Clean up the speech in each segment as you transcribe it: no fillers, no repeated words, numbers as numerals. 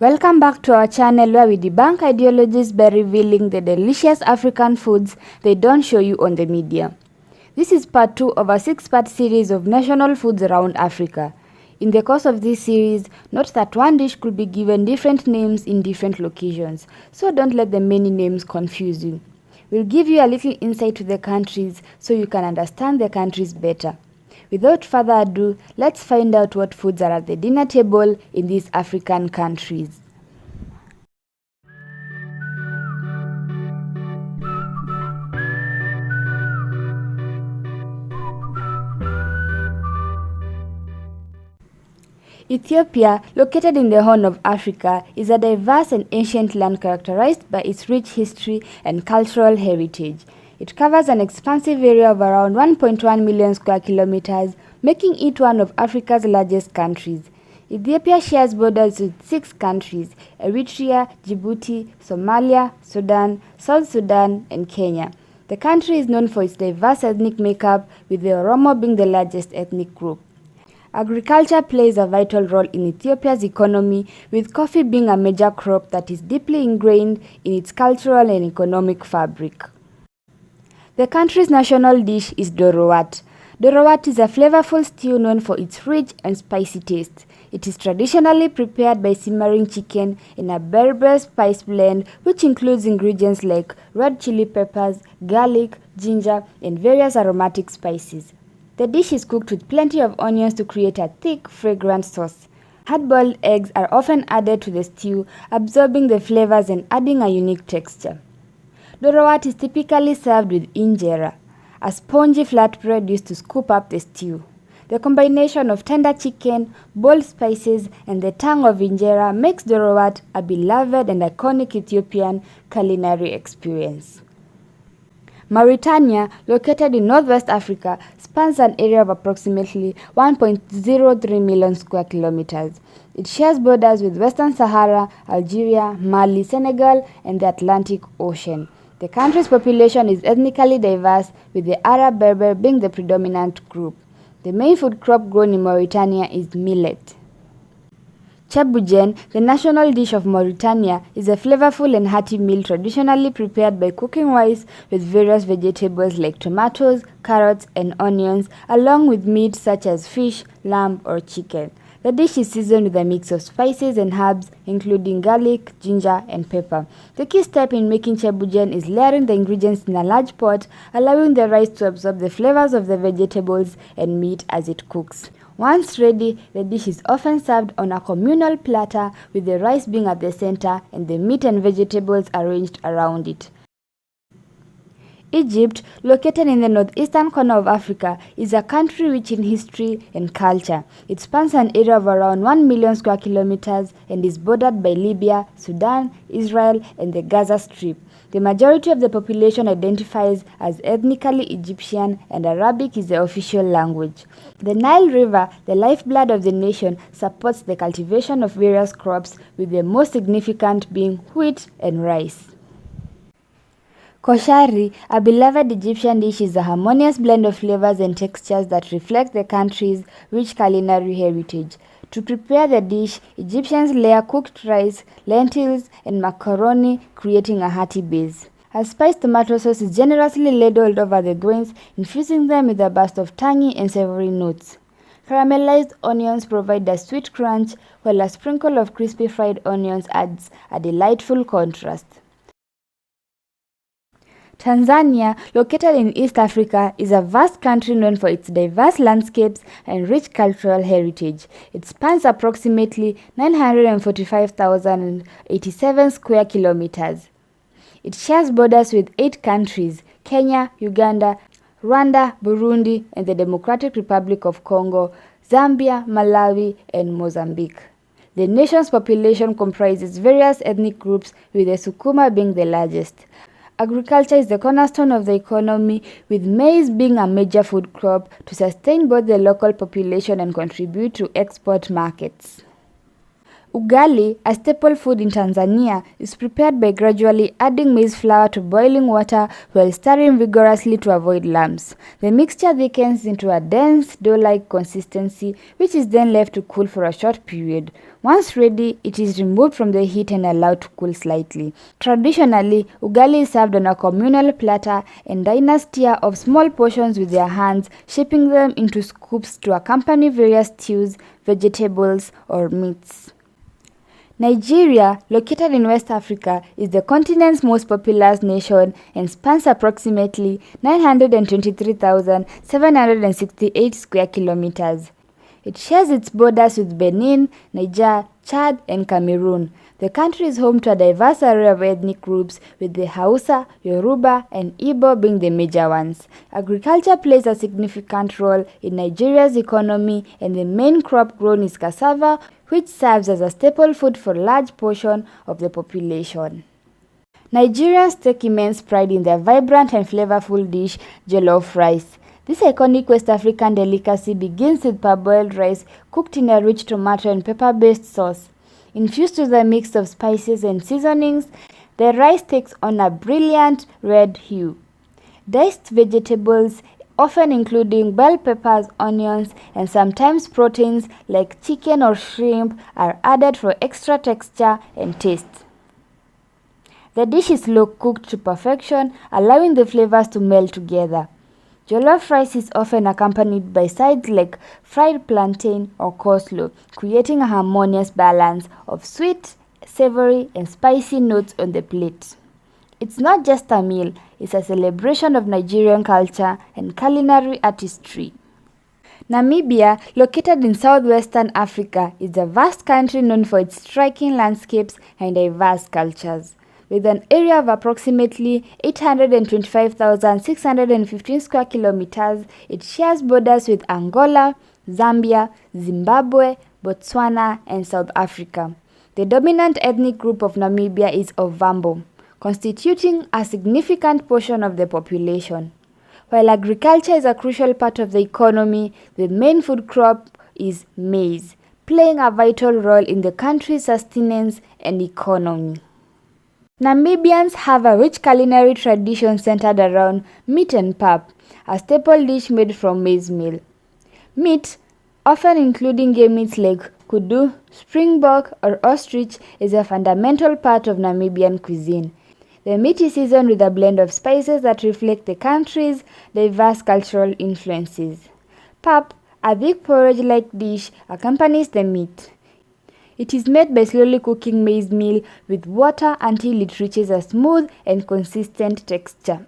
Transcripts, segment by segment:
Welcome back to our channel where we debunk ideologies by revealing the delicious African foods they don't show you on the media. This is part 2 of a 6-part series of national foods around Africa. In the course of this series, note that one dish could be given different names in different locations, so don't let the many names confuse you. We'll give you a little insight to the countries so you can understand the countries better. Without further ado, let's find out what foods are at the dinner table in these African countries. Ethiopia, located in the Horn of Africa, is a diverse and ancient land characterized by its rich history and cultural heritage. It covers an expansive area of around 1.1 million square kilometers, making it one of Africa's largest countries. Ethiopia shares borders with 6 countries: Eritrea, Djibouti, Somalia, Sudan, South Sudan, and Kenya. The country is known for its diverse ethnic makeup, with the Oromo being the largest ethnic group. Agriculture plays a vital role in Ethiopia's economy, with coffee being a major crop that is deeply ingrained in its cultural and economic fabric. The country's national dish is dorowat. Dorowat is a flavorful stew known for its rich and spicy taste. It is traditionally prepared by simmering chicken in a Berber spice blend, which includes ingredients like red chili peppers, garlic, ginger, and various aromatic spices. The dish is cooked with plenty of onions to create a thick, fragrant sauce. Hard-boiled eggs are often added to the stew, absorbing the flavors and adding a unique texture. Dorowat is typically served with injera, a spongy flatbread used to scoop up the stew. The combination of tender chicken, bold spices, and the tang of injera makes dorowat a beloved and iconic Ethiopian culinary experience. Mauritania, located in northwest Africa, spans an area of approximately 1.03 million square kilometers. It shares borders with Western Sahara, Algeria, Mali, Senegal, and the Atlantic Ocean. The country's population is ethnically diverse, with the Arab Berber being the predominant group. The main food crop grown in Mauritania is millet. Chebujen, the national dish of Mauritania, is a flavorful and hearty meal traditionally prepared by cooking rice with various vegetables like tomatoes, carrots, and onions, along with meat such as fish, lamb, or chicken. The dish is seasoned with a mix of spices and herbs, including garlic, ginger, and pepper. The key step in making chebujen is layering the ingredients in a large pot, allowing the rice to absorb the flavors of the vegetables and meat as it cooks. Once ready, the dish is often served on a communal platter, with the rice being at the center and the meat and vegetables arranged around it. Egypt, located in the northeastern corner of Africa, is a country rich in history and culture. It spans an area of around 1 million square kilometers and is bordered by Libya, Sudan, Israel, and the Gaza Strip. The majority of the population identifies as ethnically Egyptian, and Arabic is the official language. The Nile River, the lifeblood of the nation, supports the cultivation of various crops, with the most significant being wheat and rice. Koshari, a beloved Egyptian dish, is a harmonious blend of flavors and textures that reflect the country's rich culinary heritage. To prepare the dish, Egyptians layer cooked rice, lentils, and macaroni, creating a hearty base. A spiced tomato sauce is generously ladled over the grains, infusing them with a burst of tangy and savory notes. Caramelized onions provide a sweet crunch, while a sprinkle of crispy fried onions adds a delightful contrast. Tanzania, located in East Africa, is a vast country known for its diverse landscapes and rich cultural heritage. It spans approximately 945,087 square kilometers. It shares borders with 8 countries: Kenya, Uganda, Rwanda, Burundi, and the Democratic Republic of Congo, Zambia, Malawi, and Mozambique. The nation's population comprises various ethnic groups, with the Sukuma being the largest. Agriculture is the cornerstone of the economy, with maize being a major food crop to sustain both the local population and contribute to export markets. Ugali, a staple food in Tanzania, is prepared by gradually adding maize flour to boiling water while stirring vigorously to avoid lumps. The mixture thickens into a dense dough-like consistency, which is then left to cool for a short period. Once ready, it is removed from the heat and allowed to cool slightly. Traditionally, ugali is served on a communal platter, and diners tear off small portions with their hands, shaping them into scoops to accompany various stews, vegetables, or meats. Nigeria, located in West Africa, is the continent's most populous nation and spans approximately 923,768 square kilometers. It shares its borders with Benin, Niger, Chad, and Cameroon. The country is home to a diverse array of ethnic groups, with the Hausa, Yoruba, and Igbo being the major ones. Agriculture plays a significant role in Nigeria's economy, and the main crop grown is cassava, which serves as a staple food for a large portion of the population. Nigerians take immense pride in their vibrant and flavorful dish, jollof rice. This iconic West African delicacy begins with parboiled rice cooked in a rich tomato and pepper-based sauce. Infused with a mix of spices and seasonings, the rice takes on a brilliant red hue. Diced vegetables, often including bell peppers, onions, and sometimes proteins like chicken or shrimp, are added for extra texture and taste. The dish is slow cooked to perfection, allowing the flavors to meld together. Jollof rice is often accompanied by sides like fried plantain or coleslaw, creating a harmonious balance of sweet, savory, and spicy notes on the plate. It's not just a meal, it's a celebration of Nigerian culture and culinary artistry. Namibia, located in southwestern Africa, is a vast country known for its striking landscapes and diverse cultures. With an area of approximately 825,615 square kilometers, it shares borders with Angola, Zambia, Zimbabwe, Botswana, and South Africa. The dominant ethnic group of Namibia is Ovambo, constituting a significant portion of the population. While agriculture is a crucial part of the economy, the main food crop is maize, playing a vital role in the country's sustenance and economy. Namibians have a rich culinary tradition centered around meat and pap, a staple dish made from maize meal. Meat, often including game meats like kudu, springbok, or ostrich, is a fundamental part of Namibian cuisine. The meat is seasoned with a blend of spices that reflect the country's diverse cultural influences. Pap, a thick porridge-like dish, accompanies the meat. It is made by slowly cooking maize meal with water until it reaches a smooth and consistent texture.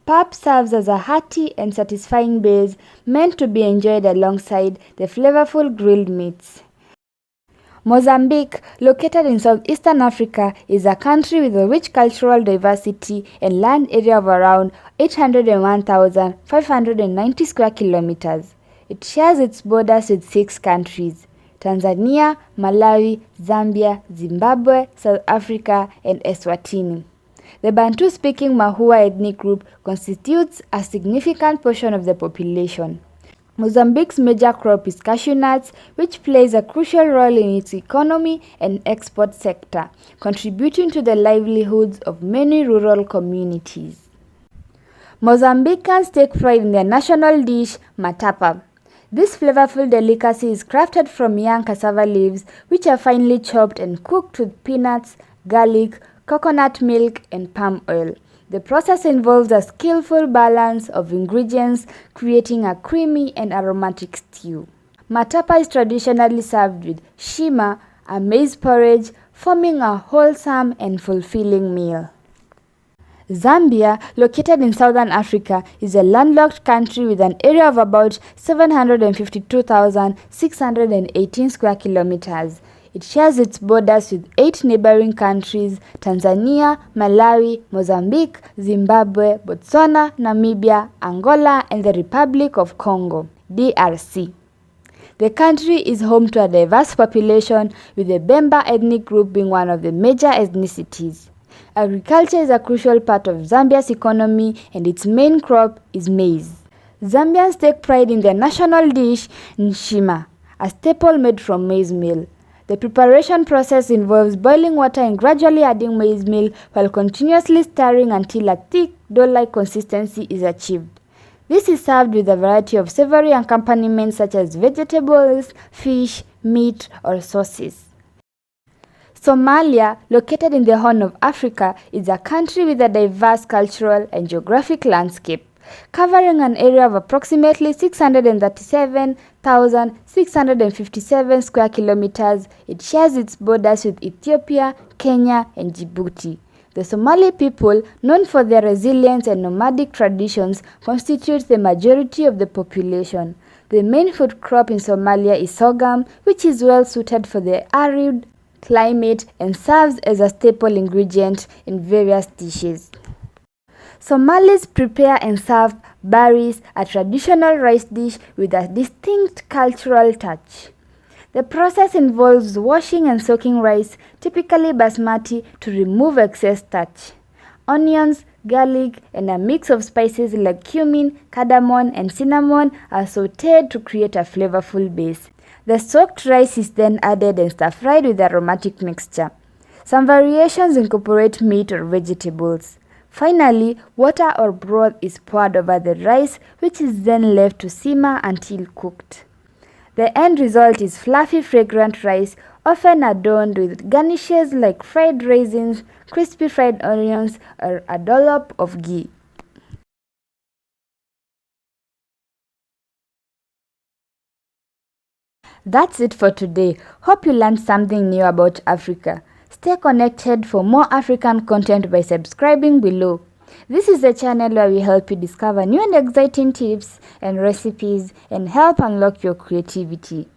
Pap serves as a hearty and satisfying base meant to be enjoyed alongside the flavorful grilled meats. Mozambique, located in southeastern Africa, is a country with a rich cultural diversity and land area of around 801,590 square kilometers. It shares its borders with 6 countries: Tanzania, Malawi, Zambia, Zimbabwe, South Africa, and Eswatini. The Bantu-speaking Mahua ethnic group constitutes a significant portion of the population. Mozambique's major crop is cashew nuts, which plays a crucial role in its economy and export sector, contributing to the livelihoods of many rural communities. Mozambicans take pride in their national dish, matapa. This flavorful delicacy is crafted from young cassava leaves, which are finely chopped and cooked with peanuts, garlic, coconut milk, and palm oil. The process involves a skillful balance of ingredients, creating a creamy and aromatic stew. Matapa is traditionally served with shima, a maize porridge, forming a wholesome and fulfilling meal. Zambia, located in southern Africa, is a landlocked country with an area of about 752,618 square kilometers. It shares its borders with 8 neighboring countries: Tanzania, Malawi, Mozambique, Zimbabwe, Botswana, Namibia, Angola, and the Republic of Congo, DRC. The country is home to a diverse population, with the Bemba ethnic group being one of the major ethnicities. Agriculture is a crucial part of Zambia's economy, and its main crop is maize. Zambians take pride in their national dish, nshima, a staple made from maize meal. The preparation process involves boiling water and gradually adding maize meal while continuously stirring until a thick dough-like consistency is achieved. This is served with a variety of savory accompaniments such as vegetables, fish, meat, or sauces. Somalia, located in the Horn of Africa, is a country with a diverse cultural and geographic landscape. Covering an area of approximately 637,657 square kilometers, it shares its borders with Ethiopia, Kenya, and Djibouti. The Somali people, known for their resilience and nomadic traditions, constitute the majority of the population. The main food crop in Somalia is sorghum, which is well suited for the arid climate and serves as a staple ingredient in various dishes. Somalis prepare and serve baris, a traditional rice dish with a distinct cultural touch. The process involves washing and soaking rice, typically basmati, to remove excess starch. Onions, garlic, and a mix of spices like cumin, cardamom, and cinnamon are sautéed to create a flavorful base. The soaked rice is then added and stir-fried with aromatic mixture. Some variations incorporate meat or vegetables. Finally, water or broth is poured over the rice, which is then left to simmer until cooked. The end result is fluffy, fragrant rice, often adorned with garnishes like fried raisins, crispy fried onions, or a dollop of ghee. That's it for today. Hope you learned something new about Africa. Stay connected for more African content by subscribing below. This is the channel where we help you discover new and exciting tips and recipes and help unlock your creativity.